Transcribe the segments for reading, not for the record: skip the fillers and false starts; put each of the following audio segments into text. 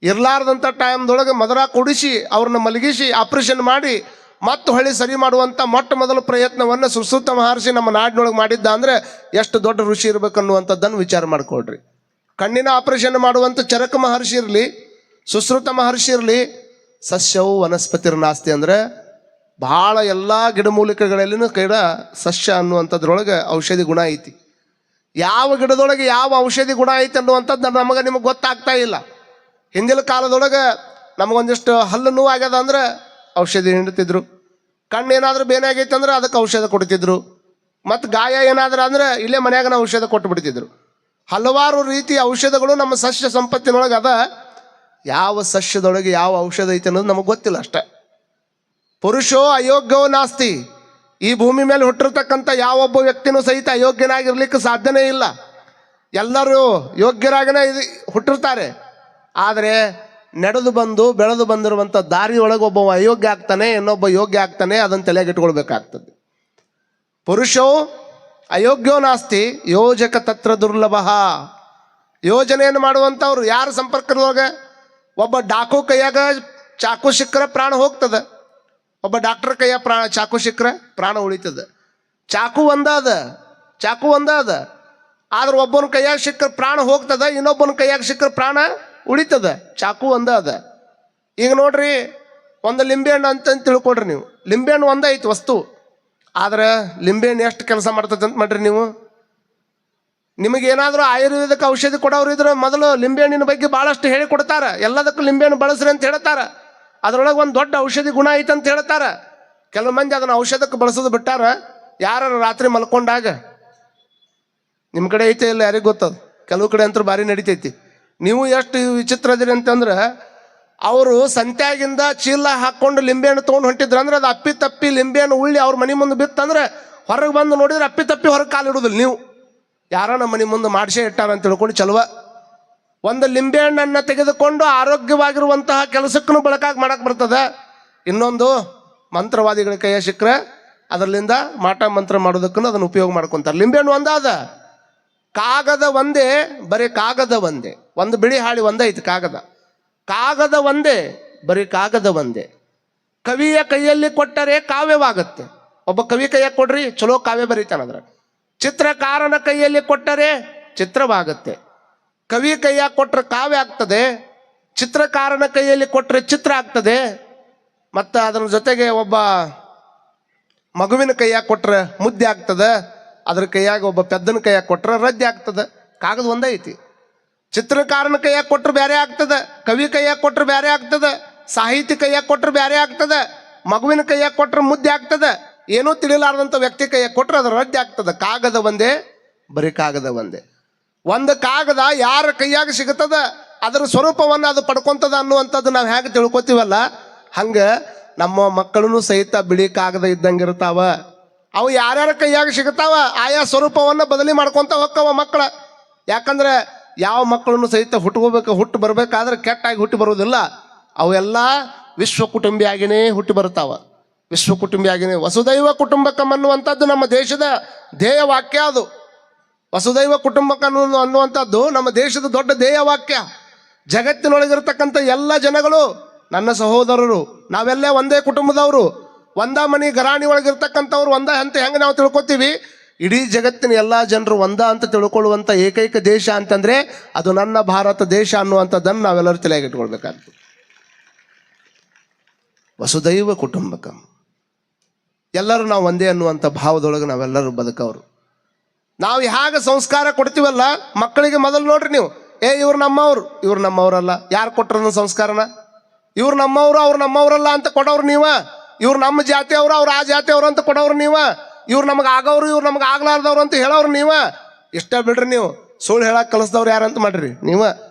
ಇರಲಾರ್ದಂಥ ಟೈಮ್ದೊಳಗೆ ಮದರ ಕೊಡಿಸಿ ಅವ್ರನ್ನ ಮಲಗಿಸಿ ಆಪ್ರೇಷನ್ ಮಾಡಿ ಮತ್ತು ಹೊಳ್ಳಿ ಸರಿ ಮಾಡುವಂಥ ಮೊಟ್ಟ ಮೊದಲ ಪ್ರಯತ್ನವನ್ನು ಸುಶ್ರುತ ಮಹರ್ಷಿ ನಮ್ಮ ನಾಡಿನೊಳಗೆ ಮಾಡಿದ್ದ ಅಂದರೆ ಎಷ್ಟು ದೊಡ್ಡ ಋಷಿ ಇರಬೇಕನ್ನುವಂಥದ್ದನ್ನು ವಿಚಾರ ಮಾಡಿಕೊಡ್ರಿ. ಕಣ್ಣಿನ ಆಪರೇಷನ್ ಮಾಡುವಂಥ ಚರಕ ಮಹರ್ಷಿ ಇರಲಿ, ಸುಶ್ರುತ ಮಹರ್ಷಿ ಇರಲಿ, ಸಸ್ಯವು ವನಸ್ಪತಿರ್ನಾಸ್ತಿ ಅಂದರೆ ಭಾಳ ಎಲ್ಲ ಗಿಡಮೂಲಿಕೆಗಳಲ್ಲಿನೂ ಕೈಡ ಸಸ್ಯ ಅನ್ನುವಂಥದ್ರೊಳಗೆ ಔಷಧಿ ಗುಣ ಐತಿ. ಯಾವ ಗಿಡದೊಳಗೆ ಯಾವ ಔಷಧಿ ಗುಣ ಐತಿ ಅನ್ನುವಂಥದ್ದು ನಮಗೆ ನಿಮಗೆ ಗೊತ್ತಾಗ್ತಾ ಇಲ್ಲ. ಹಿಂದಿನ ಕಾಲದೊಳಗೆ ನಮಗೊಂದಿಷ್ಟು ಹಲ್ಲು ನೋವು ಆಗ್ಯದ ಅಂದ್ರೆ ಔಷಧಿ ಹಿಂಡ್ತಿದ್ರು, ಕಣ್ಣು ಏನಾದರೂ ಬೇನೆ ಆಗೈತೆ ಅಂದ್ರೆ ಅದಕ್ಕೆ ಔಷಧ ಕೊಡ್ತಿದ್ರು, ಮತ್ತು ಗಾಯ ಏನಾದ್ರೆ ಅಂದ್ರೆ ಇಲ್ಲೇ ಮನ್ಯಾಗನ ಔಷಧ ಕೊಟ್ಟು ಬಿಡ್ತಿದ್ರು. ಹಲವಾರು ರೀತಿಯ ಔಷಧಗಳು ನಮ್ಮ ಸಸ್ಯ ಸಂಪತ್ತಿನೊಳಗೆ ಅದ. ಯಾವ ಸಸ್ಯದೊಳಗೆ ಯಾವ ಔಷಧ ಐತೆ ಅನ್ನೋದು ನಮಗೆ ಗೊತ್ತಿಲ್ಲ ಅಷ್ಟೆ. ಪುರುಷೋ ಅಯೋಗ್ಯವೋ ನಾಸ್ತಿ. ಈ ಭೂಮಿ ಮೇಲೆ ಹುಟ್ಟಿರ್ತಕ್ಕಂಥ ಯಾವೊಬ್ಬ ವ್ಯಕ್ತಿನೂ ಸಹಿತ ಅಯೋಗ್ಯನಾಗಿರ್ಲಿಕ್ಕೆ ಸಾಧ್ಯನೇ ಇಲ್ಲ. ಎಲ್ಲರೂ ಯೋಗ್ಯರಾಗನೇ ಹುಟ್ಟಿರ್ತಾರೆ. ಆದರೆ ನಡೆದು ಬಂದು ಬೆಳೆದು ಬಂದಿರುವಂಥ ದಾರಿಯೊಳಗೆ ಒಬ್ಬ ಅಯೋಗ್ಯ ಆಗ್ತಾನೆ, ಇನ್ನೊಬ್ಬ ಯೋಗ್ಯ ಆಗ್ತಾನೆ. ಅದನ್ನು ತಲೆಗಿಟ್ಕೊಳ್ಬೇಕಾಗ್ತದೆ. ಪುರುಷೋ ಅಯೋಗ್ಯೋ ನಾಸ್ತಿ ಯೋಜಕ ತತ್ರ ದುರ್ಲಭ. ಯೋಜನೆಯನ್ನು ಮಾಡುವಂಥವ್ರು ಯಾರ ಸಂಪರ್ಕದೊಳಗೆ? ಒಬ್ಬ ಡಾಕು ಕೈಯಾಗ ಚಾಕು ಸಿಕ್ಕರೆ ಪ್ರಾಣ ಹೋಗ್ತದೆ, ಒಬ್ಬ ಡಾಕ್ಟರ್ ಕೈಯಾಗ ಚಾಕು ಸಿಕ್ಕರೆ ಪ್ರಾಣ ಉಳಿತದೆ. ಚಾಕು ಒಂದ ಅದ. ಆದ್ರೆ ಒಬ್ಬನ ಕೈಯಾಗ ಸಿಕ್ಕರೆ ಪ್ರಾಣ ಹೋಗ್ತದೆ, ಇನ್ನೊಬ್ಬನ ಕೈಯಾಗ ಸಿಕ್ಕರೆ ಪ್ರಾಣ ಉಳಿತದೆ. ಚಾಕು ಒಂದ ಅದ. ಈಗ ನೋಡ್ರಿ, ಒಂದು ಲಿಂಬೆಹಣ್ಣು ಅಂತ ತಿಳ್ಕೊಡ್ರಿ ನೀವು. ಲಿಂಬೆಹಣ್ಣು ಒಂದೇ ಐತಿ ವಸ್ತು, ಆದ್ರೆ ಲಿಂಬೆಹಣ್ಣು ಎಷ್ಟು ಕೆಲಸ ಮಾಡ್ತದೆ ಅಂತ ಮಾಡ್ರಿ ನೀವು. ನಿಮಗೇನಾದರೂ ಆಯುರ್ವೇದಕ್ಕೆ ಔಷಧಿ ಕೊಡೋರು ಇದ್ರೆ ಮೊದಲು ಲಿಂಬೆಹಣ್ಣಿನ ಬಗ್ಗೆ ಭಾಳಷ್ಟು ಹೇಳಿ ಕೊಡ್ತಾರೆ. ಎಲ್ಲದಕ್ಕೂ ಲಿಂಬೆಹಣ್ಣು ಬಳಸ್ರಿ ಅಂತ ಹೇಳ್ತಾರೆ. ಅದರೊಳಗೆ ಒಂದು ದೊಡ್ಡ ಔಷಧಿ ಗುಣ ಐತೆ ಅಂತ ಹೇಳ್ತಾರೆ. ಕೆಲವು ಮಂದಿ ಅದನ್ನು ಔಷಧಕ್ಕೆ ಬಳಸೋದು ಬಿಟ್ಟಾರ. ಯಾರು ರಾತ್ರಿ ಮಲ್ಕೊಂಡಾಗ, ನಿಮ್ಮ ಕಡೆ ಐತೆ ಇಲ್ಲ ಯಾರಿಗೆ ಗೊತ್ತದು, ಕೆಲವು ಕಡೆ ಅಂತೂ ಭಾರಿ ನಡಿತೈತಿ. ನೀವು ಎಷ್ಟು ವಿಚಿತ್ರ ಅದಿರಿ ಅಂತಂದ್ರೆ, ಅವರು ಸಂತ್ಯಾಗಿಂದ ಚೀಲ ಹಾಕ್ಕೊಂಡು ಲಿಂಬೆಹಣ್ಣು ತೊಗೊಂಡು ಹೊಂಟಿದ್ರು ಅಂದ್ರೆ ಅದು ಅಪ್ಪಿ ತಪ್ಪಿ ಲಿಂಬೆಹಣ್ಣು ಉಳ್ಳಿ ಅವ್ರ ಮನೆ ಮುಂದೆ ಬಿತ್ತಂದ್ರೆ ಹೊರಗೆ ಬಂದು ನೋಡಿದ್ರೆ ಅಪ್ಪಿ ತಪ್ಪಿ ಹೊರಗೆ ಕಾಲು ಇಡೋದಿಲ್ಲ. ನೀವು ಯಾರೋ ನಮ್ಮ ಮನೆ ಮುಂದೆ ಮಾಡಿಸೇ ಇಟ್ಟಾರ ಅಂತ ತಿಳ್ಕೊಂಡು ಚಲುವ. ಒಂದು ಲಿಂಬೆಹಣ್ಣನ್ನು ತೆಗೆದುಕೊಂಡು ಆರೋಗ್ಯವಾಗಿರುವಂತಹ ಕೆಲಸಕ್ಕೂ ಮಾಡಕ್ಕೆ ಬರ್ತದೆ. ಇನ್ನೊಂದು ಮಂತ್ರವಾದಿಗಳ ಕೈಯ ಸಿಕ್ಕರೆ ಅದರಿಂದ ಮಾಟ ಮಂತ್ರ ಮಾಡೋದಕ್ಕೂ ಅದನ್ನು ಉಪಯೋಗ ಮಾಡ್ಕೊತಾರೆ. ಲಿಂಬೆಹಣ್ಣು ಒಂದಾದ, ಕಾಗದ ಒಂದೇ, ಬರೀ ಕಾಗದ ಒಂದೇ. ಒಂದು ಬಿಳಿ ಹಾಳಿ ಒಂದೇ ಐತಿ ಕಾಗದ ಒಂದೇ, ಬರೀ ಕಾಗದ ಒಂದೇ. ಕವಿಯ ಕೈಯಲ್ಲಿ ಕೊಟ್ಟರೆ ಕಾವ್ಯವಾಗುತ್ತೆ. ಒಬ್ಬ ಕವಿ ಕೈಯಾಗ ಕೊಡ್ರಿ, ಚಲೋ ಕಾವ್ಯ ಬರೀತಾನಂದ್ರೆ. ಚಿತ್ರಕಾರನ ಕೈಯಲ್ಲಿ ಕೊಟ್ಟರೆ ಚಿತ್ರವಾಗುತ್ತೆ. ಕವಿ ಕೈಯಾಗ ಕೊಟ್ಟರೆ ಕಾವ್ಯ ಆಗ್ತದೆ, ಚಿತ್ರಕಾರನ ಕೈಯಲ್ಲಿ ಕೊಟ್ಟರೆ ಚಿತ್ರ ಆಗ್ತದೆ. ಮತ್ತು ಅದರ ಜೊತೆಗೆ ಒಬ್ಬ ಮಗುವಿನ ಕೈಯಾಗ ಕೊಟ್ಟರೆ ಮುದ್ದೆ ಆಗ್ತದೆ, ಅದ್ರ ಕೈಯಾಗ ಒಬ್ಬ ಪೆದ್ದನ ಕೈಯಾಗ ಕೊಟ್ಟರೆ ರದ್ದೆ ಆಗ್ತದೆ. ಕಾಗದ ಒಂದೇ ಐತಿ. ಚಿತ್ರಕಾರನ ಕೈಯಾಗ ಕೊಟ್ಟರೆ ಬೇರೆ ಆಗ್ತದೆ, ಕವಿ ಕೈಯಾಗ ಕೊಟ್ಟರೆ ಬೇರೆ ಆಗ್ತದೆ, ಸಾಹಿತ್ಯ ಕೈಯಾಗ ಕೊಟ್ಟರೆ ಬೇರೆ ಆಗ್ತದೆ, ಮಗುವಿನ ಕೈಯಾಗ ಕೊಟ್ಟರೆ ಮುದ್ದೆ ಆಗ್ತದೆ, ಏನೂ ತಿಳಿಲಾರ್ದಂಥ ವ್ಯಕ್ತಿ ಕೈಯಾಗ ಕೊಟ್ಟರೆ ಅದು ರದ್ದೆ ಆಗ್ತದೆ. ಕಾಗದ ಒಂದೇ, ಬರೀ ಕಾಗದ ಒಂದೇ. ಒಂದು ಕಾಗದ ಯಾರ ಕೈಯಾಗ ಸಿಗುತ್ತದ ಅದರ ಸ್ವರೂಪವನ್ನು ಅದು ಪಡ್ಕೊತದ ಅನ್ನುವಂಥದ್ದು ನಾವು ಹೇಗೆ ತಿಳ್ಕೊತೀವಲ್ಲ, ಹಂಗೆ ನಮ್ಮ ಮಕ್ಕಳೂ ಸಹಿತ ಬಿಳಿ ಕಾಗದ ಇದ್ದಂಗೆ ಇರ್ತಾವ. ಅವು ಯಾರ್ಯಾರ ಕೈಯಾಗ ಸಿಗುತ್ತಾವ ಆಯಾ ಸ್ವರೂಪವನ್ನು ಬದಲಿ ಮಾಡ್ಕೊತ ಹೋಗ್ತಾವ ಮಕ್ಕಳ. ಯಾಕಂದ್ರೆ ಯಾವ ಮಕ್ಕಳನ್ನು ಸಹಿತ ಹುಟ್ಟು ಬರಬೇಕಾದ್ರೆ ಕೆಟ್ಟಾಗಿ ಹುಟ್ಟಿ ಬರೋದಿಲ್ಲ. ಅವೆಲ್ಲ ವಿಶ್ವ ಕುಟುಂಬಿಯಾಗಿಯೇ ಹುಟ್ಟಿ ಬರ್ತಾವ. ವಿಶ್ವ ಕುಟುಂಬಿಯಾಗಿಯೇ ವಸುದೈವ ಕುಟುಂಬಕಂ ಅನ್ನುವಂಥದ್ದು ನಮ್ಮ ದೇಶದ ಧ್ಯೇಯ ವಾಕ್ಯ. ಅದು ವಸುದೈವ ಕುಟುಂಬಕ ಅನ್ನುವಂಥದ್ದು ನಮ್ಮ ದೇಶದ ದೊಡ್ಡ ಧ್ಯೇಯ ವಾಕ್ಯ. ಜಗತ್ತಿನೊಳಗಿರ್ತಕ್ಕಂಥ ಎಲ್ಲ ಜನಗಳು ನನ್ನ ಸಹೋದರರು, ನಾವೆಲ್ಲ ಒಂದೇ ಕುಟುಂಬದವರು, ಒಂದ ಮನೆ ಗರಾಣಿ ಒಳಗಿರ್ತಕ್ಕಂಥವ್ರು ಒಂದ ಅಂತ ಹೆಂಗೆ ನಾವು ತಿಳ್ಕೊತೀವಿ, ಇಡೀ ಜಗತ್ತಿನ ಎಲ್ಲ ಜನರು ಒಂದ ಅಂತ ತಿಳ್ಕೊಳ್ಳುವಂಥ ಏಕೈಕ ದೇಶ ಅಂತಂದರೆ ಅದು ನನ್ನ ಭಾರತ ದೇಶ ಅನ್ನುವಂಥದ್ದನ್ನು ನಾವೆಲ್ಲರೂ ತಲೆಯಾಗಿಟ್ಕೊಳ್ಬೇಕಾಗ್ತದೆ. ವಸುದೈವ ಕುಟುಂಬಕಂ, ಎಲ್ಲರೂ ನಾವು ಒಂದೇ ಅನ್ನುವಂಥ ಭಾವದೊಳಗೆ ನಾವೆಲ್ಲರೂ ಬದುಕವರು. ನಾವು ಹೇಗೆ ಸಂಸ್ಕಾರ ಕೊಡ್ತೀವಲ್ಲ ಮಕ್ಕಳಿಗೆ, ಮೊದಲು ನೋಡ್ರಿ ನೀವು, ಇವ್ರು ನಮ್ಮವ್ರು, ಇವ್ರು ನಮ್ಮವರಲ್ಲ. ಯಾರು ಕೊಟ್ಟರು ಸಂಸ್ಕಾರನ? ಇವ್ರು ನಮ್ಮವರು, ಅವ್ರು ನಮ್ಮವರಲ್ಲ ಅಂತ ಕೊಡೋರು ನೀವ. ಇವ್ರು ನಮ್ಮ ಜಾತಿಯವರು, ಅವ್ರು ಆ ಜಾತಿಯವರು ಅಂತ ಕೊಡೋರು ನೀವ. ಇವ್ರು ನಮಗೆ ಆಗೋರು, ಇವ್ರು ನಮಗೆ ಆಗ್ಲಾರ್ದವ್ರು ಅಂತ ಹೇಳೋರು ನೀವ. ಇಷ್ಟ ಬಿಡ್ರಿ ನೀವು. ಸುಳ್ಳು ಹೇಳಕ್ಕೆ ಕಲಿಸ್ದವ್ರು ಯಾರಂತ ಮಾಡ್ರಿ ನೀವ.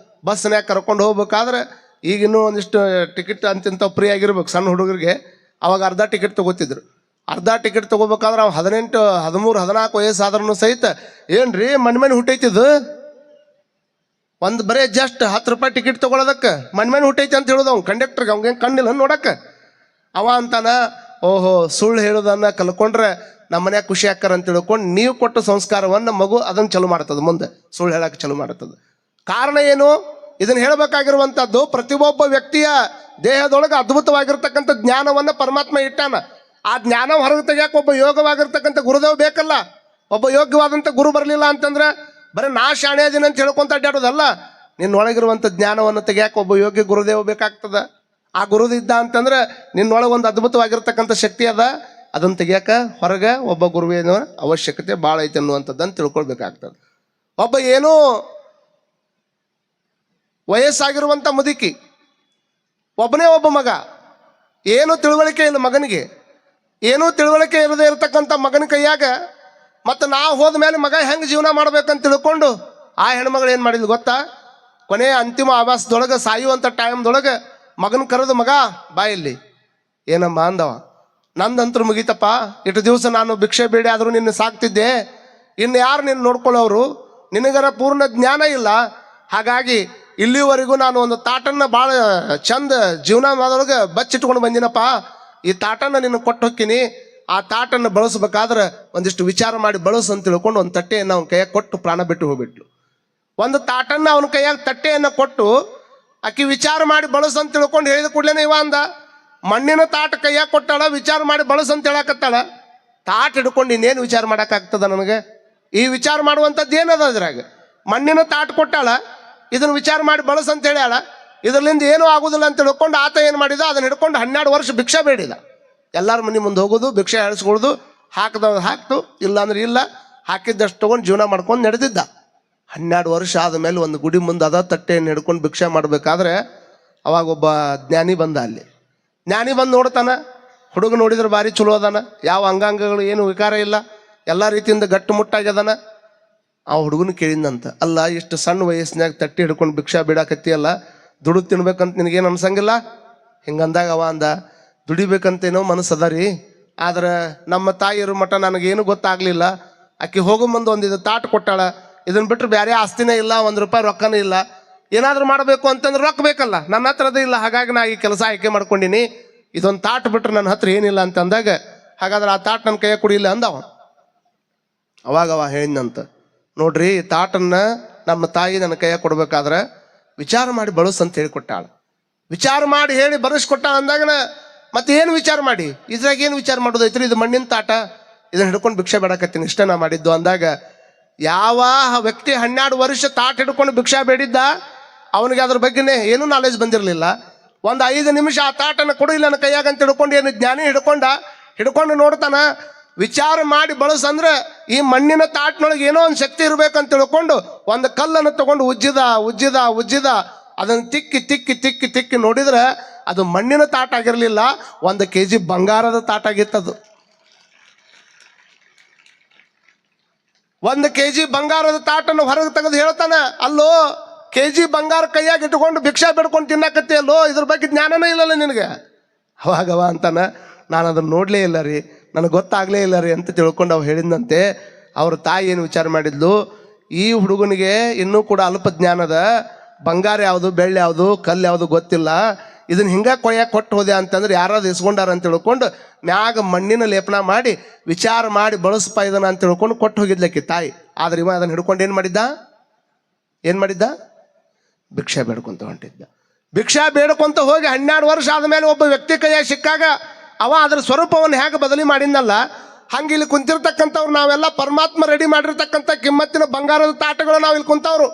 ಬಸ್ನ್ಯಾಗ ಕರ್ಕೊಂಡು ಹೋಗ್ಬೇಕಾದ್ರೆ ಈಗ ಇನ್ನೂ ಒಂದಿಷ್ಟು ಟಿಕೆಟ್ ಅಂತಿಂತ ಫ್ರೀ ಆಗಿರ್ಬೇಕು ಸಣ್ಣ ಹುಡುಗರಿಗೆ. ಅವಾಗ ಅರ್ಧ ಟಿಕೆಟ್ ತೊಗೋತಿದ್ರು. ಅರ್ಧ ಟಿಕೆಟ್ ತೊಗೋಬೇಕಾದ್ರೆ ಅವ್ನು 18, 13, 14 ವಯಸ್ಸಾದ್ರೂ ಸಹಿತ ಏನ್ರಿ ಮನೆ ಹುಟ್ಟೈತಿದ್ದು, ಒಂದು ಬರೀ ಜಸ್ಟ್ 10 ರೂಪಾಯಿ ಟಿಕೆಟ್ ತೊಗೊಳೋದಕ್ಕೆ ಮನೆ ಹುಟ್ಟೈತಿ ಅಂತ ಹೇಳೋದು ಅವ್ನು ಕಂಡಕ್ಟರ್ಗೆ. ಅವ್ನಿಗೆ ಕಣ್ಣಿಲ್ಲ ನೋಡಕ್ಕೆ. ಅವ ಅಂತಾನ, ಓಹೋ ಸುಳ್ಳು ಹೇಳೋದನ್ನು ಕಲ್ಕೊಂಡ್ರೆ ನಮ್ಮ ಮನ್ಯಾಗ ಖುಷಿ ಆಕ್ಕಾರ ಅಂತ ತಿಳ್ಕೊಂಡು ನೀವು ಕೊಟ್ಟ ಸಂಸ್ಕಾರವನ್ನು ಮಗು ಅದನ್ನು ಚಲೋ ಮಾಡ್ತದೆ, ಮುಂದೆ ಸುಳ್ಳು ಹೇಳಕ್ಕೆ ಚಲೋ ಮಾಡ್ತದೆ. ಕಾರಣ ಏನು? ಇದನ್ನು ಹೇಳಬೇಕಾಗಿರುವಂಥದ್ದು ಪ್ರತಿಯೊಬ್ಬ ವ್ಯಕ್ತಿಯ ದೇಹದೊಳಗೆ ಅದ್ಭುತವಾಗಿರ್ತಕ್ಕಂಥ ಜ್ಞಾನವನ್ನು ಪರಮಾತ್ಮ ಇಟ್ಟಾನ. ಆ ಜ್ಞಾನ ಹೊರಗೆ ತೆಗಿಯಕ್ಕೆ ಒಬ್ಬ ಯೋಗವಾಗಿರ್ತಕ್ಕಂಥ ಗುರುದೇವ್ ಬೇಕಲ್ಲ. ಒಬ್ಬ ಯೋಗ್ಯವಾದಂಥ ಗುರು ಬರಲಿಲ್ಲ ಅಂತಂದ್ರೆ ಬರೀ ನಾ ಶಾಣೆ ಅದೀನಿ ಅಂತ ಹೇಳ್ಕೊಂತ ಅಡ್ಡಾಡೋದಲ್ಲ. ನಿನ್ನೊಳಗಿರುವಂಥ ಜ್ಞಾನವನ್ನು ತೆಗಿಯಕ್ಕೆ ಒಬ್ಬ ಯೋಗ್ಯ ಗುರುದೇವ್ ಬೇಕಾಗ್ತದ. ಆ ಗುರುದ ಇದ್ದ ಅಂತಂದ್ರೆ ನಿನ್ನೊಳಗೆ ಒಂದು ಅದ್ಭುತವಾಗಿರ್ತಕ್ಕಂಥ ಶಕ್ತಿ ಅದ. ಅದನ್ನು ತೆಗಿಯಕ್ಕೆ ಹೊರಗೆ ಒಬ್ಬ ಗುರುವಿನ ಅವಶ್ಯಕತೆ ಭಾಳ ಐತೆ ಅನ್ನುವಂಥದ್ದನ್ನು ತಿಳ್ಕೊಳ್ಬೇಕಾಗ್ತದೆ. ಒಬ್ಬ ಏನೋ ವಯಸ್ಸಾಗಿರುವಂಥ ಮುದುಕಿ, ಒಬ್ಬನೇ ಒಬ್ಬ ಮಗ, ಏನೂ ತಿಳುವಳಿಕೆ ಇಲ್ಲ ಮಗನಿಗೆ. ಏನೂ ತಿಳುವಳಿಕೆ ಇರದೇ ಇರತಕ್ಕಂಥ ಮಗನ ಕೈಯಾಗ ಮತ್ತು ನಾವು ಹೋದ ಮೇಲೆ ಮಗ ಹೆಂಗೆ ಜೀವನ ಮಾಡ್ಬೇಕಂತ ತಿಳ್ಕೊಂಡು ಆ ಹೆಣ್ಮಗಳು ಏನು ಮಾಡಿದ್ಲು ಗೊತ್ತಾ? ಕೊನೆಯ ಅಂತಿಮ ಆವಾಸದೊಳಗೆ ಸಾಯುವಂಥ ಟೈಮ್ದೊಳಗೆ ಮಗನ ಕರೆದು, ಮಗ ಬಾಯಲ್ಲಿ ಏನಮ್ಮ ಅಂದವ. ನಂದಂತರೂ ಮುಗೀತಪ್ಪ, ಇಷ್ಟು ದಿವಸ ನಾನು ಭಿಕ್ಷೆ ಬೇಡಿ ಆದರೂ ನಿನ್ನ ಸಾಕ್ತಿದ್ದೆ, ಇನ್ನು ಯಾರು ನಿನ್ನ ನೋಡ್ಕೊಳ್ಳೋರು? ನಿನಗರ ಪೂರ್ಣ ಜ್ಞಾನ ಇಲ್ಲ. ಹಾಗಾಗಿ ಇಲ್ಲಿವರೆಗೂ ನಾನು ಒಂದು ತಾಟನ್ನು ಭಾಳ ಚಂದ ಜೀವನ ಮಾಡೋದೊಳಗೆ ಬಚ್ಚಿಟ್ಕೊಂಡು ಬಂದಿನಪ್ಪ. ಈ ತಾಟನ್ನು ನಿನ್ನ ಕೊಟ್ಟು ಹೋಗ್ತೀನಿ. ಆ ತಾಟನ್ನು ಬಳಸ್ಬೇಕಾದ್ರೆ ಒಂದಿಷ್ಟು ವಿಚಾರ ಮಾಡಿ ಬಳಸು ಅಂತ ತಿಳ್ಕೊಂಡು ಒಂದು ತಟ್ಟೆಯನ್ನು ಅವನ ಕೈಯಾಗ ಕೊಟ್ಟು ಪ್ರಾಣ ಬಿಟ್ಟು ಹೋಗ್ಬಿಟ್ಲು. ಒಂದು ತಾಟನ್ನು ಅವನ ಕೈಯಾಗ ತಟ್ಟೆಯನ್ನು ಕೊಟ್ಟು ಆಕಿ ವಿಚಾರ ಮಾಡಿ ಬಳಸು ಅಂತ ತಿಳ್ಕೊಂಡು ಹೇಳಿದ ಕೂಡಲೇ ಇವ ಅಂದ, ಮಣ್ಣಿನ ತಾಟ ಕೈಯಾಗ ಕೊಟ್ಟಾಳ, ವಿಚಾರ ಮಾಡಿ ಬಳಸು ಅಂತ ಹೇಳಕತ್ತಾಳ. ತಾಟ ಹಿಡ್ಕೊಂಡು ಇನ್ನೇನು ವಿಚಾರ ಮಾಡೋಕ್ಕಾಗ್ತದ ನನಗೆ? ಈ ವಿಚಾರ ಮಾಡುವಂಥದ್ದು ಏನದ ಅದ್ರಾಗ? ಮಣ್ಣಿನ ತಾಟ ಕೊಟ್ಟಾಳ, ಇದನ್ನು ವಿಚಾರ ಮಾಡಿ ಬಳಸು ಅಂತ ಹೇಳ್ಯಾಳ, ಇದರಿಂದ ಏನೂ ಆಗೋದಿಲ್ಲ ಅಂತ ತಿಳ್ಕೊಂಡು ಆತ ಏನು ಮಾಡಿದ, ಅದನ್ನು ಹಿಡ್ಕೊಂಡು 12 ವರ್ಷ ಭಿಕ್ಷೆ ಬೇಡಿದ. ಎಲ್ಲರ ಮನೆ ಮುಂದೆ ಹೋಗೋದು, ಭಿಕ್ಷೆ ಎಳಿಸ್ಕೊಳ್ದು, ಹಾಕಿದವ್ರು ಹಾಕ್ತು, ಇಲ್ಲ ಅಂದ್ರೆ ಇಲ್ಲ, ಹಾಕಿದ್ದಷ್ಟು ತೊಗೊಂಡು ಜೀವನ ಮಾಡ್ಕೊಂಡು ನಡೆದಿದ್ದ. 12 ವರ್ಷ ಆದಮೇಲೆ ಒಂದು ಗುಡಿ ಮುಂದೆ ಅದ ತಟ್ಟೆಯನ್ನು ಹಿಡ್ಕೊಂಡು ಭಿಕ್ಷೆ ಮಾಡಬೇಕಾದ್ರೆ ಅವಾಗ ಒಬ್ಬ ಜ್ಞಾನಿ ಬಂದ. ಅಲ್ಲಿ ಜ್ಞಾನಿ ಬಂದು ನೋಡ್ತಾನೆ, ಹುಡುಗ ನೋಡಿದ್ರೆ ಭಾರಿ ಚಲೋ ಅದಾನ, ಯಾವ ಅಂಗಾಂಗಗಳು ಏನು ವಿಕಾರ ಇಲ್ಲ, ಎಲ್ಲ ರೀತಿಯಿಂದ ಗಟ್ಟುಮುಟ್ಟಾಗ್ಯದಾನ. ಆ ಹುಡುಗನ ಕೇಳಿದಂತ, ಅಲ್ಲ ಇಷ್ಟು ಸಣ್ಣ ವಯಸ್ಸಿನಾಗ ತಟ್ಟಿ ಹಿಡ್ಕೊಂಡು ಭಿಕ್ಷಾ ಬಿಡಾಕತ್ತೀಯಲ್ಲ, ದುಡಿದು ತಿನ್ಬೇಕಂತ ನಿನಗೇನು ಅನ್ಸಂಗಿಲ್ಲ? ಹಿಂಗಂದಾಗ ಅವ ಅಂದ, ದುಡಿಬೇಕಂತೇನೋ ಮನಸ್ಸದ ರೀ, ಆದ್ರೆ ನಮ್ಮ ತಾಯಿಯರು ಮಠ ನನಗೇನು ಗೊತ್ತಾಗಲಿಲ್ಲ. ಆಕೆ ಹೋಗೋ ಮುಂದೆ ಒಂದಿದು ತಾಟ್ ಕೊಟ್ಟಾಳ, ಇದನ್ನು ಬಿಟ್ಟರೆ ಬೇರೆ ಆಸ್ತಿನೇ ಇಲ್ಲ, 1 ರೂಪಾಯಿ ರೊಕ್ಕನೂ ಇಲ್ಲ. ಏನಾದರೂ ಮಾಡಬೇಕು ಅಂತಂದ್ರೆ ರೊಕ್ಕ ಬೇಕಲ್ಲ, ನನ್ನ ಹತ್ರದ ಇಲ್ಲ. ಹಾಗಾಗಿ ನಾ ಈ ಕೆಲಸ ಆಯ್ಕೆ ಮಾಡ್ಕೊಂಡಿನಿ, ಇದೊಂದು ತಾಟ್ ಬಿಟ್ರೆ ನನ್ನ ಹತ್ರ ಏನಿಲ್ಲ ಅಂತಂದಾಗ, ಹಾಗಾದ್ರೆ ಆ ತಾಟ್ ನನ್ನ ಕೈಯಾಗ ಕುಡಿಯಿಲ್ಲ ಅಂದವ. ಅವಾಗ ಅವ ಹೇಳಿದಂತ, ನೋಡ್ರಿ ಈ ತಾಟನ್ನು ನಮ್ಮ ತಾಯಿ ನನ್ನ ಕೈಯಾಗ ಕೊಡ್ಬೇಕಾದ್ರೆ ವಿಚಾರ ಮಾಡಿ ಬಳಸು ಅಂತ ಹೇಳಿಕೊಟ್ಟಾಳ. ವಿಚಾರ ಮಾಡಿ ಹೇಳಿ ಬರೆಸ್ಕೊಟ್ಟಾಳ ಅಂದಾಗ ಮತ್ತೆ ಏನು ವಿಚಾರ ಮಾಡಿ, ಇದ್ರಾಗ ಏನು ವಿಚಾರ ಮಾಡೋದೈತ್ರಿ, ಇದು ಮಣ್ಣಿನ ತಾಟ, ಇದನ್ನ ಹಿಡ್ಕೊಂಡು ಭಿಕ್ಷೆ ಬೇಡಕತ್ತೀನಿ, ಇಷ್ಟ ನಾ ಮಾಡಿದ್ದು ಅಂದಾಗ, ಯಾವ ವ್ಯಕ್ತಿ 12 ವರ್ಷ ತಾಟ ಹಿಡ್ಕೊಂಡು ಭಿಕ್ಷಾ ಬೇಡಿದ್ದ ಅವನಿಗೆ ಅದ್ರ ಬಗ್ಗೆನೇ ಏನೂ ನಾಲೆಜ್ ಬಂದಿರಲಿಲ್ಲ. ಒಂದು 5 ನಿಮಿಷ ಆ ತಾಟನ್ನು ಕೊಡು ಇಲ್ಲ ನನ್ನ ಕೈಯಾಗ ಅಂತ ಹಿಡ್ಕೊಂಡು, ಏನು ಜ್ಞಾನಿ ಹಿಡ್ಕೊಂಡು ನೋಡ್ತಾನ. ವಿಚಾರ ಮಾಡಿ ಬಳಸಂದ್ರೆ ಈ ಮಣ್ಣಿನ ತಾಟ್ನೊಳಗೆ ಏನೋ ಒಂದು ಶಕ್ತಿ ಇರ್ಬೇಕಂತ ತಿಳ್ಕೊಂಡು ಒಂದು ಕಲ್ಲನ್ನು ತಗೊಂಡು ಉಜ್ಜಿದ ಅದನ್ನು ತಿಕ್ಕಿ ನೋಡಿದ್ರೆ ಅದು ಮಣ್ಣಿನ ತಾಟ ಆಗಿರಲಿಲ್ಲ, 1 kg ಬಂಗಾರದ ತಾಟಾಗಿತ್ತದು. 1 kg ಬಂಗಾರದ ತಾಟನ್ನು ಹೊರಗೆ ತೆಗೆದು ಹೇಳ್ತಾನ, ಅಲ್ಲೋ kg ಬಂಗಾರ ಕೈಯಾಗಿ ಇಟ್ಕೊಂಡು ಭಿಕ್ಷಾ ಬೇಡ್ಕೊಂಡು ತಿನ್ನಕತ್ತಿ ಅಲ್ಲೋ, ಇದ್ರ ಬಗ್ಗೆ ಜ್ಞಾನನೇ ಇಲ್ಲಲ್ಲ ನಿನಗೆ. ಅವಾಗವ ಅಂತಾನ, ನಾನು ಅದನ್ನು ನೋಡಲೇ ಇಲ್ಲ ರೀ, ನನಗೆ ಗೊತ್ತಾಗಲೇ ಇಲ್ಲ ರೀ ಅಂತ ತಿಳ್ಕೊಂಡು ಅವು ಹೇಳಿದಂತೆ. ಅವ್ರ ತಾಯಿ ಏನು ವಿಚಾರ ಮಾಡಿದ್ಲು, ಈ ಹುಡುಗನಿಗೆ ಇನ್ನೂ ಕೂಡ ಅಲ್ಪ ಜ್ಞಾನದ, ಬಂಗಾರ ಯಾವುದು ಬೆಳ್ಳಿ ಯಾವುದು ಕಲ್ಲು ಯಾವುದು ಗೊತ್ತಿಲ್ಲ, ಇದನ್ನು ಹಿಂಗೆ ಕೊಯ್ಯಾಕೆ ಕೊಟ್ಟು ಹೋದೆ ಅಂತಂದ್ರೆ ಯಾರಾದ್ರು ಇಸ್ಕೊಂಡಾರ ಅಂತ ತಿಳ್ಕೊಂಡು ಮ್ಯಾಗ ಮಣ್ಣಿನ ಲೇಪನ ಮಾಡಿ ವಿಚಾರ ಮಾಡಿ ಬಳಸಪ್ಪ ಇದನ್ನ ಅಂತ ತಿಳ್ಕೊಂಡು ಕೊಟ್ಟು ಹೋಗಿದ್ಲಕ್ಕೆ ತಾಯಿ. ಆದ್ರೆ ಇವ ಅದನ್ನು ಹಿಡ್ಕೊಂಡು ಏನು ಮಾಡಿದ್ದ ಭಿಕ್ಷಾ ಬೇಡ್ಕೊಂತ ಹೊಂಟಿದ್ದ. ಭಿಕ್ಷಾ ಬೇಡ್ಕೊಂತ ಹೋಗಿ 12 ವರ್ಷ ಆದಮೇಲೆ ಒಬ್ಬ ವ್ಯಕ್ತಿ ಕೈಯಾಗ ಸಿಕ್ಕಾಗ ಅವ ಅದ್ರ ಸ್ವರೂಪವನ್ನು ಹೇಗೆ ಬದಲಿ ಮಾಡಿದ್ನಲ್ಲ, ಹಂಗೆ ಇಲ್ಲಿ ಕುಂತಿರ್ತಕ್ಕಂಥವ್ರು ನಾವೆಲ್ಲ ಪರಮಾತ್ಮ ರೆಡಿ ಮಾಡಿರ್ತಕ್ಕಂಥ ಕಿಮ್ಮತ್ತಿನ ಬಂಗಾರದ ತಾಟಗಳು ನಾವು ಇಲ್ಲಿ ಕುಂತವ್ರು.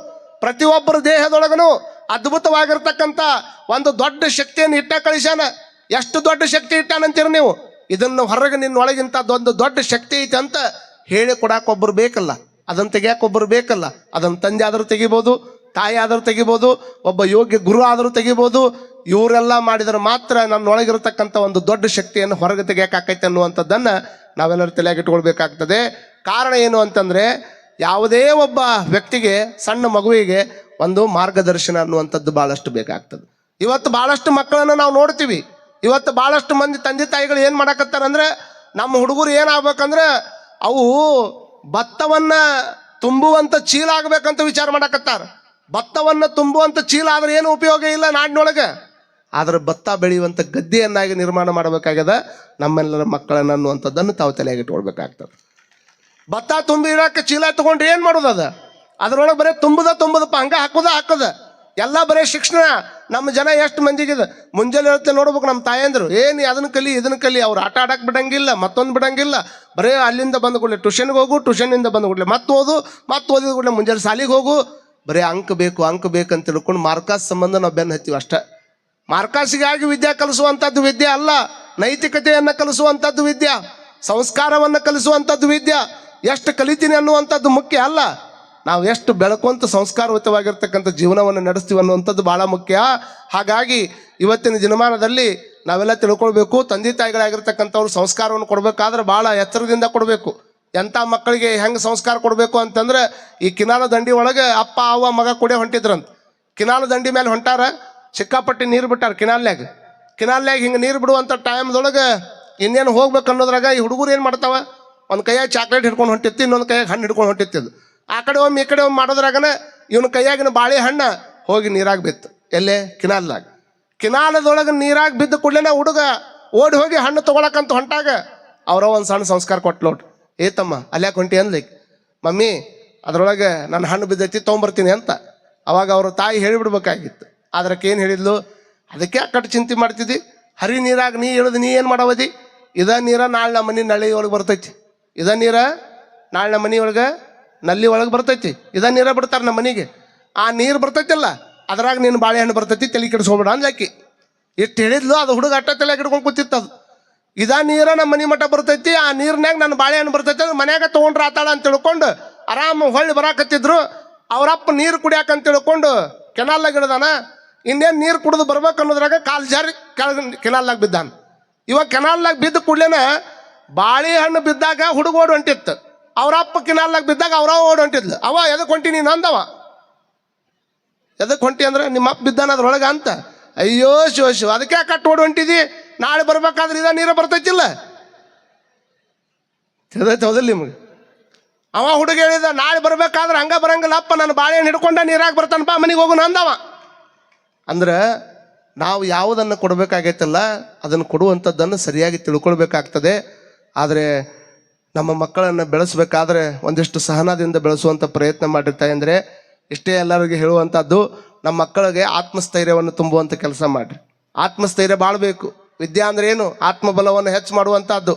ಪ್ರತಿಯೊಬ್ಬರ ದೇಹದೊಳಗನು ಅದ್ಭುತವಾಗಿರ್ತಕ್ಕಂಥ ಒಂದು ದೊಡ್ಡ ಶಕ್ತಿಯನ್ನು ಇಟ್ಟ ಕಳಿಸ್ಯಾನ. ಎಷ್ಟು ದೊಡ್ಡ ಶಕ್ತಿ ಇಟ್ಟಾನಂತೀರ ನೀವು? ಇದನ್ನು ಹೊರಗೆ ನಿನ್ನೊಳಗಿಂತ ಒಂದು ದೊಡ್ಡ ಶಕ್ತಿ ಐತೆ ಅಂತ ಹೇಳಿ ಕೊಡಾಕೊಬ್ಬರು ಬೇಕಲ್ಲ, ಅದನ್ನು ತೆಗಿಯಾಕೊಬ್ಬರು ಬೇಕಲ್ಲ. ಅದನ್ನು ತಂದೆ ಆದರೂ ತೆಗಿಬೋದು, ತಾಯಿ ಆದರೂ ತೆಗಿಬೋದು, ಒಬ್ಬ ಯೋಗ್ಯ ಗುರು ಆದರೂ ತೆಗಿಬೋದು. ಇವರೆಲ್ಲ ಮಾಡಿದ್ರೆ ಮಾತ್ರ ನನ್ನೊಳಗಿರತಕ್ಕಂಥ ಒಂದು ದೊಡ್ಡ ಶಕ್ತಿಯನ್ನು ಹೊರಗೆ ತೆಗಿಯೋಕ್ಕಾಕೈತೆ ಅನ್ನುವಂಥದ್ದನ್ನು ನಾವೆಲ್ಲರೂ ತಲೆಯಾಗಿಟ್ಕೊಳ್ಬೇಕಾಗ್ತದೆ. ಕಾರಣ ಏನು ಅಂತಂದರೆ, ಯಾವುದೇ ಒಬ್ಬ ವ್ಯಕ್ತಿಗೆ, ಸಣ್ಣ ಮಗುವಿಗೆ ಒಂದು ಮಾರ್ಗದರ್ಶನ ಅನ್ನುವಂಥದ್ದು ಭಾಳಷ್ಟು ಬೇಕಾಗ್ತದೆ. ಇವತ್ತು ಭಾಳಷ್ಟು ಮಕ್ಕಳನ್ನು ನಾವು ನೋಡ್ತೀವಿ. ಇವತ್ತು ಭಾಳಷ್ಟು ಮಂದಿ ತಂದೆ ತಾಯಿಗಳು ಏನು ಮಾಡಕತ್ತಾರಂದ್ರೆ, ನಮ್ಮ ಹುಡುಗರು ಏನಾಗ್ಬೇಕಂದ್ರೆ ಅವು ಭತ್ತವನ್ನು ತುಂಬುವಂಥ ಚೀಲ ಆಗ್ಬೇಕಂತ ವಿಚಾರ ಮಾಡಕತ್ತಾರ. ಭತ್ತವನ್ನು ತುಂಬುವಂಥ ಚೀಲ ಆದ್ರೆ ಏನು ಉಪಯೋಗ ಇಲ್ಲ ನಾಡಿನೊಳಗೆ. ಆದ್ರೆ ಭತ್ತ ಬೆಳೆಯುವಂಥ ಗದ್ದೆಯನ್ನಾಗಿ ನಿರ್ಮಾಣ ಮಾಡಬೇಕಾಗ್ಯದ ನಮ್ಮೆಲ್ಲರ ಮಕ್ಕಳನ್ನು ಅನ್ನುವಂಥದ್ದನ್ನು ತಾವು ತಲೆಯಾಗಿಟ್ಕೊಳ್ಬೇಕಾಗ್ತದೆ. ಭತ್ತ ತುಂಬಿ ಇಡಕ್ಕೆ ಚೀಲ ತಗೊಂಡ್ರೆ ಏನು ಮಾಡೋದು? ಅದರೊಳಗೆ ಬರೀ ತುಂಬದಪ್ಪ, ಹಂಗೆ ಹಾಕೋದ. ಎಲ್ಲ ಬರೀ ಶಿಕ್ಷಣ. ನಮ್ಮ ಜನ ಎಷ್ಟು ಮಂದಿಗಿದೆ ಮುಂಜಾನೆ ಹೇಳ್ತೆ ನೋಡ್ಬೇಕು, ನಮ್ಮ ತಾಯಂದ್ರು ಏನು ಅದನ್ನ ಕಲಿ ಇದನ್ನ ಕಲಿ, ಅವ್ರು ಆಟ ಆಡಕ್ಕೆ ಬಿಡಂಗಿಲ್ಲ, ಮತ್ತೊಂದು ಬಿಡಂಗಿಲ್ಲ. ಬರೀ ಅಲ್ಲಿಂದ ಬಂದು ಕೂಡಲೇ ಟ್ಯೂಷನ್ಗೆ ಹೋಗು, ಟ್ಯೂಷನ್ನಿಂದ ಬಂದು ಕೂಡಲೇ ಮತ್ತೆ ಓದು, ಮತ್ತೆ ಓದಿದ ಕೂಡಲೇ ಮುಂಜಾನೆ ಸಾಲಿಗೆ ಹೋಗು. ಬರೀ ಅಂಕ ಬೇಕು ಅಂತ ತಿಳ್ಕೊಂಡು ಮಾರ್ಕಾಸ್ ಸಂಬಂಧ ನಾವು ಬೆನ್ನು ಹತ್ತೀವಿ ಅಷ್ಟೇ. ಮಾರ್ಕಾಸಿಗಾಗಿ ವಿದ್ಯೆ ಕಲಿಸುವಂಥದ್ದು ವಿದ್ಯೆ ಅಲ್ಲ, ನೈತಿಕತೆಯನ್ನು ಕಲಿಸುವಂಥದ್ದು ವಿದ್ಯೆ, ಸಂಸ್ಕಾರವನ್ನು ಕಲಿಸುವಂಥದ್ದು ವಿದ್ಯೆ. ಎಷ್ಟು ಕಲಿತೀನಿ ಅನ್ನುವಂಥದ್ದು ಮುಖ್ಯ ಅಲ್ಲ, ನಾವು ಎಷ್ಟು ಬೆಳಕುವಂಥ ಸಂಸ್ಕಾರಯುತವಾಗಿರ್ತಕ್ಕಂಥ ಜೀವನವನ್ನು ನಡೆಸ್ತೀವಿ ಅನ್ನುವಂಥದ್ದು ಭಾಳ ಮುಖ್ಯ. ಹಾಗಾಗಿ ಇವತ್ತಿನ ದಿನಮಾನದಲ್ಲಿ ನಾವೆಲ್ಲ ತಿಳ್ಕೊಳ್ಬೇಕು, ತಂದೆ ತಾಯಿಗಳಾಗಿರ್ತಕ್ಕಂಥವ್ರು ಸಂಸ್ಕಾರವನ್ನು ಕೊಡಬೇಕಾದ್ರೆ ಭಾಳ ಎಚ್ಚರದಿಂದ ಕೊಡಬೇಕು. ಎಂಥ ಮಕ್ಕಳಿಗೆ ಹೆಂಗೆ ಸಂಸ್ಕಾರ ಕೊಡಬೇಕು ಅಂತಂದ್ರೆ, ಈ ಕಿನಾಲ ದಂಡಿ ಒಳಗೆ ಅಪ್ಪ ಅವ್ವ ಮಗ ಕೂಡೆ ಹೊಂಟಿದ್ರಂತ. ಕಿನಾಲ ದಂಡಿ ಮೇಲೆ ಹೊಂಟಾರ, ಸಿಕ್ಕಾಪಟ್ಟಿ ನೀರು ಬಿಟ್ಟಾರ ಕಿನಾಲ್ನ್ಯಾಗ ಹಿಂಗೆ ನೀರು ಬಿಡುವಂಥ ಟೈಮ್ದೊಳಗೆ ಇನ್ನೇನು ಹೋಗ್ಬೇಕು ಅನ್ನೋದ್ರಾಗ ಈ ಹುಡುಗರು ಏನು ಮಾಡ್ತಾವ, ಒಂದು ಕೈಯಾಗ ಚಾಕ್ಲೇಟ್ ಹಿಡ್ಕೊಂಡು ಹೊಂಟಿತ್ತು, ಇನ್ನೊಂದು ಕೈಯಾಗ ಹಣ್ಣು ಹಿಡ್ಕೊಂಡು ಹೊಂಟಿತ್ತಿದ್ದು. ಆ ಕಡೆ ಒಮ್ಮೆ ಈ ಕಡೆ ಒಮ್ಮೆ ಮಾಡೋದ್ರಾಗನ ಇವನ ಕೈಯಾಗಿನ ಬಾಳೆಹಣ್ಣು ಹೋಗಿ ನೀರಾಗಿ ಬಿತ್ತು. ಎಲ್ಲೇ ಕಿನಾಲದೊಳಗೆ ನೀರಾಗಿ ಬಿದ್ದ ಕೂಡಲೇ ಹುಡುಗ ಓಡಿ ಹೋಗಿ ಹಣ್ಣು ತೊಗೊಳಕಂತ ಹೊಂಟಾಗ ಅವರ ಒಂದು ಸಣ್ಣ ಸಂಸ್ಕಾರ ಕೊಟ್ಟು ನೋಡ್ರಿ, ಏ ತಮ್ಮ ಅಲ್ಯಾಕೆ ಹೊಂಟಿ ಅಂದ್ಲಿಕ್ಕೆ, ಮಮ್ಮಿ ಅದರೊಳಗೆ ನನ್ನ ಹಣ್ಣು ಬಿದ್ದೈತಿ ತೊಗೊಂಬರ್ತೀನಿ ಅಂತ. ಅವಾಗ ಅವ್ರ ತಾಯಿ ಹೇಳಿಬಿಡ್ಬೇಕಾಗಿತ್ತು. ಆದ್ರಕ್ಕೆ ಏನು ಹೇಳಿದ್ಲು, ಅದಕ್ಕೆ ಅಕ್ಕಟ್ಟು ಚಿಂತೆ ಮಾಡ್ತಿದ್ದಿ, ಹರಿ ನೀರಾಗ ನೀ ಇಳಿದು ನೀ ಏನು ಮಾಡವದಿ, ಇದ ನೀರ ನಾಳೆ ನಮ್ಮ ಮನೆ ನಳ್ಳಿ ಒಳಗೆ ಬರ್ತೈತಿ, ಇದ ನೀರ ನಾಳೆ ನಮ್ಮ ಮನೆ ಒಳಗೆ ನಲ್ಲಿ ಒಳಗೆ ಬರ್ತೈತಿ, ಇದ ನೀರ ಬಿಡ್ತಾರೆ ನಮ್ಮ ಮನೆಗೆ, ಆ ನೀರು ಬರ್ತೈತಿಲ್ಲ ಅದ್ರಾಗ ನೀನು ಬಾಳೆಹಣ್ಣು ಬರ್ತೈತಿ, ತಲೆ ಕೆಡಿಸ್ಕೊಬೇಡ ಅಂದ್ಲಾಕಿ. ಇಷ್ಟು ಹೇಳಿದ್ಲು, ಅದು ಹುಡುಗ ಅಟ್ಟ ತಲೆ ಹಿಡ್ಕೊಂಡು ಕೂತಿತ್ತು. ಅದು ಇದ ನೀರ ನಮ್ಮ ಮನೆ ಮಟ್ಟ ಬರ್ತೈತಿ, ಆ ನೀರ್ನಾಗ ನನ್ನ ಬಾಳೆಹಣ್ಣು ಬರ್ತೈತಿ, ಅದು ಮನ್ಯಾಗ ತೊಗೊಂಡ್ರೆ ಆತಾಳ ಅಂತ ತಿಳ್ಕೊಂಡು ಆರಾಮ ಹೊಳ್ಳಿ ಬರಾಕತ್ತಿದ್ರು. ಅವರಪ್ಪ ನೀರು ಕುಡಿಯಾಕಂತ ತಿಳ್ಕೊಂಡು ಕೆನಾಲ್ನಾಗ ಇಡ್ದಾನ. ಇನ್ನೇನು ನೀರು ಕುಡಿದು ಬರ್ಬೇಕು ಅನ್ನೋದ್ರಾಗ ಕಾಲು ಜಾರಿ ಕೆಳಗೆ ಕೆನಾಲ್ನಾಗ ಬಿದ್ದಾನ. ಇವಾಗ ಕೆನಾಲ್ನಾಗ ಬಿದ್ದ ಕೂಡಲೇನ ಬಾಳೆಹಣ್ಣು ಬಿದ್ದಾಗ ಹುಡುಗ ಓಡಿ ಹೊಂಟಿತ್ತು, ಅವರಪ್ಪ ಕಿನಾಲ್ನಾಗ ಬಿದ್ದಾಗ ಅವ್ರ ಓಡಿ ಹೊಂಟಿದ್ಲು. ಅವ ಎದಕ್ಕೆ ಹೊಂಟಿ ನೀನು ಅಂದವ, ಎದಕ್ಕೆ ಹೊಂಟಿ ಅಂದ್ರೆ ನಿಮ್ಮ ಅಪ್ಪ ಬಿದ್ದಾನ ಅದ್ರೊಳಗೆ ಅಂತ. ಅಯ್ಯೋ ಶಿವ ಅದಕ್ಕೆ ಕಟ್ಟು ಓಡಿ ಹೊಂಟಿದಿ, ನಾಳೆ ಬರ್ಬೇಕಾದ್ರೆ ಇದ ನೀರ ಬರ್ತೈತಿಲ್ಲ, ತಿಳಿದೈತೆ ಹೌದಿಲ್ಲ ನಿಮಗೆ. ಅವ ಹುಡುಗ ಹೇಳಿದ, ನಾಳೆ ಬರ್ಬೇಕಾದ್ರೆ ಹಂಗ ಬರಂಗಿಲ್ಲ ಅಪ್ಪ, ನಾನು ಬಾಳೆಹಣ್ಣು ಹಿಡ್ಕೊಂಡ ನೀರಾಗಿ ಬರ್ತಾನಪ್ಪ, ಮನೆಗೆ ಹೋಗೋಣ ಅಂದವ. ಅಂದ್ರೆ ನಾವು ಯಾವುದನ್ನು ಕೊಡಬೇಕಾಗೈತಲ್ಲ ಅದನ್ನು ಕೊಡುವಂಥದ್ದನ್ನು ಸರಿಯಾಗಿ ತಿಳ್ಕೊಳ್ಬೇಕಾಗ್ತದೆ. ಆದರೆ ನಮ್ಮ ಮಕ್ಕಳನ್ನು ಬೆಳೆಸಬೇಕಾದ್ರೆ ಒಂದಿಷ್ಟು ಸಹನದಿಂದ ಬೆಳೆಸುವಂಥ ಪ್ರಯತ್ನ ಮಾಡಿರ್ತಾ ಅಂದರೆ ಇಷ್ಟೇ ಎಲ್ಲರಿಗೂ ಹೇಳುವಂಥದ್ದು, ನಮ್ಮ ಮಕ್ಕಳಿಗೆ ಆತ್ಮಸ್ಥೈರ್ಯವನ್ನು ತುಂಬುವಂಥ ಕೆಲಸ ಮಾಡಿರಿ. ಆತ್ಮಸ್ಥೈರ್ಯ ಭಾಳ ಬೇಕು. ವಿದ್ಯಾ ಅಂದ್ರೆ ಏನು, ಆತ್ಮಬಲವನ್ನು ಹೆಚ್ಚು ಮಾಡುವಂಥದ್ದು.